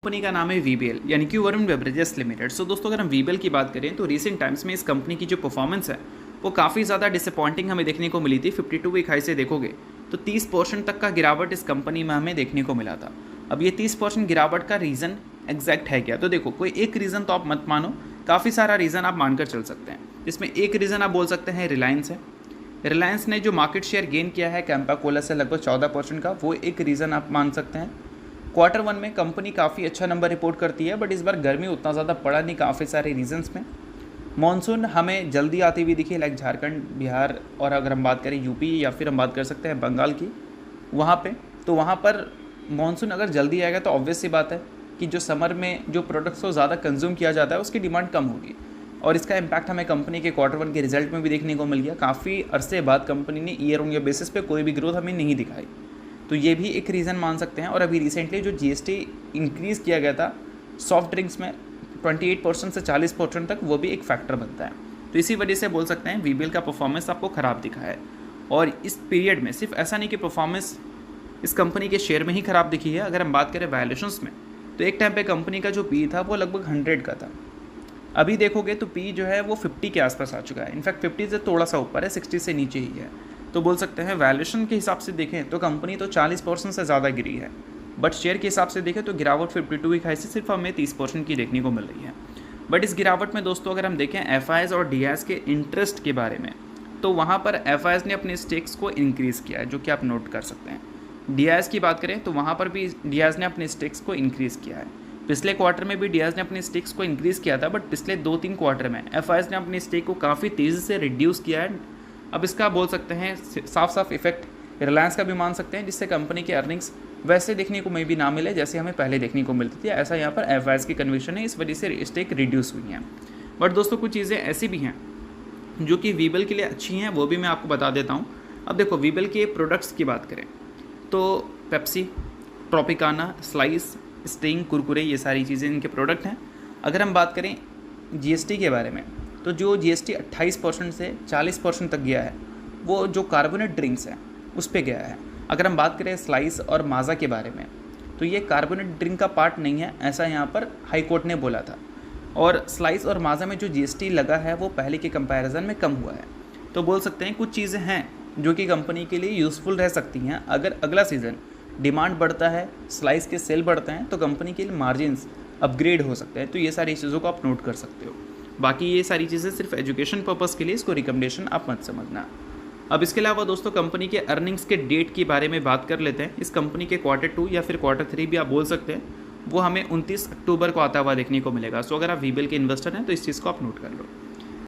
Company का नाम है वीबीएल यानी कि वरुण बेवरेजेस लिमिटेड। सो दोस्तों, अगर हम वीबीएल की बात करें तो रीसेंट टाइम्स में इस कंपनी की जो परफॉर्मेंस है वो काफ़ी ज़्यादा डिसअपॉइंटिंग हमें देखने को मिली थी। 52 वीक हाई से देखोगे तो 30% तक का गिरावट इस कंपनी में हमें देखने को मिला था। अब ये 30% गिरावट का रीज़न एग्जैक्ट है क्या? तो देखो, कोई एक रीज़न तो आप मत मानो, काफ़ी सारा रीज़न आप मानकर चल सकते हैं। इसमें एक रीज़न आप बोल सकते हैं रिलायंस है। रिलायंस ने जो मार्केट शेयर गेन किया है कैंपा कोला से लगभग 14% का, वो एक रीज़न आप मान सकते हैं। क्वार्टर वन में कंपनी काफ़ी अच्छा नंबर रिपोर्ट करती है, बट इस बार गर्मी उतना ज़्यादा पड़ा नहीं काफ़ी सारे रीजंस में। मॉनसून हमें जल्दी आती हुई दिखी, लाइक झारखंड, बिहार, और अगर हम बात करें यूपी या फिर हम बात कर सकते हैं बंगाल की, वहाँ पे तो वहाँ पर मॉनसून अगर जल्दी आएगा तो ऑब्वियस सी बात है कि जो समर में जो प्रोडक्ट्स को ज़्यादा कंज्यूम किया जाता है उसकी डिमांड कम होगी, और इसका इम्पैक्ट हमें कंपनी के क्वार्टर वन के रिजल्ट में भी देखने को मिल गया। काफ़ी अरसे बाद कंपनी ने ईयर ऑन ईयर बेसिस पे कोई भी ग्रोथ हमें नहीं दिखाई, तो ये भी एक रीज़न मान सकते हैं। और अभी रिसेंटली जो जीएसटी इंक्रीज़ किया गया था सॉफ्ट ड्रिंक्स में 28% से 40% तक, वो भी एक फैक्टर बनता है। तो इसी वजह से बोल सकते हैं वीबीएल का परफॉर्मेंस आपको ख़राब दिखा है। और इस पीरियड में सिर्फ ऐसा नहीं कि परफॉर्मेंस इस कंपनी के शेयर में ही ख़राब दिखी है। अगर हम बात करें वैल्यूएशंस में, तो एक टाइम पे कंपनी का जो पी था वो लगभग 100 का था। अभी देखोगे तो पी जो है वो 50 के आसपास आ चुका है। इनफैक्ट 50 से थोड़ा सा ऊपर है, 60 से नीचे ही है। तो बोल सकते हैं वैल्यूएशन के हिसाब से देखें तो कंपनी तो 40% से ज़्यादा गिरी है, बट शेयर के हिसाब से देखें तो गिरावट 52 वीक हाई से सिर्फ हमें 30% की देखने को मिल रही है। बट इस गिरावट में दोस्तों अगर हम देखें एफआईएस और डीआईएस के इंटरेस्ट के बारे में, तो वहाँ पर एफआईएस ने अपने स्टेक्स को इंक्रीज़ किया है, जो कि आप नोट कर सकते हैं। डीआईएस की बात करें तो वहाँ पर भी डीआईएस ने अपने स्टेक्स को इंक्रीज़ किया है। पिछले क्वार्टर में भी डीआईएस ने अपने स्टेक्स को इंक्रीज़ किया था, बट पिछले 2-3 क्वार्टर में एफआईएस ने अपने स्टेक को काफ़ी तेज़ी से रिड्यूस किया है। अब इसका बोल सकते हैं साफ साफ इफेक्ट रिलायंस का भी मान सकते हैं, जिससे कंपनी के अर्निंग्स वैसे देखने को मे भी ना मिले जैसे हमें पहले देखने को मिलती थी। ऐसा यहाँ पर एफआईएस की कन्विक्शन है, इस वजह से स्टेक रिड्यूस हुई हैं। बट दोस्तों, कुछ चीज़ें ऐसी भी हैं जो कि वीबीएल के लिए अच्छी हैं, वो भी मैं आपको बता देता हूँ। अब देखो, वीबीएल के प्रोडक्ट्स की बात करें तो Pepsi, Tropicana, slice, sting, Kurkure, ये सारी चीज़ें इनके प्रोडक्ट हैं। अगर हम बात करें जीएसटी के बारे में, तो जो जीएसटी 28% से 40% तक गया है वो जो कार्बोनेट ड्रिंक्स हैं उस पे गया है। अगर हम बात करें स्लाइस और माज़ा के बारे में, तो ये कार्बोनेट ड्रिंक का पार्ट नहीं है, ऐसा यहाँ पर हाई कोर्ट ने बोला था। और स्लाइस और माज़ा में जो जीएसटी लगा है वो पहले के कंपैरिजन में कम हुआ है। तो बोल सकते हैं कुछ चीज़ें हैं जो कि कंपनी के लिए यूज़फुल रह सकती हैं। अगर अगला सीज़न डिमांड बढ़ता है, स्लाइस के सेल बढ़ते हैं, तो कंपनी के लिए मार्जिन्स अपग्रेड हो सकते हैं। तो ये सारी चीज़ों को आप नोट कर सकते हो। बाकी ये सारी चीज़ें सिर्फ एजुकेशन पर्पस के लिए, इसको रिकमेंडेशन आप मत समझना। अब इसके अलावा दोस्तों, कंपनी के अर्निंग्स के डेट के बारे में बात कर लेते हैं। इस कंपनी के क्वार्टर 2 या फिर क्वार्टर 3 भी आप बोल सकते हैं, वो हमें 29 अक्टूबर को आता हुआ देखने को मिलेगा। सो अगर आप वीबीएल के इन्वेस्टर हैं तो इस चीज़ को आप नोट कर लो।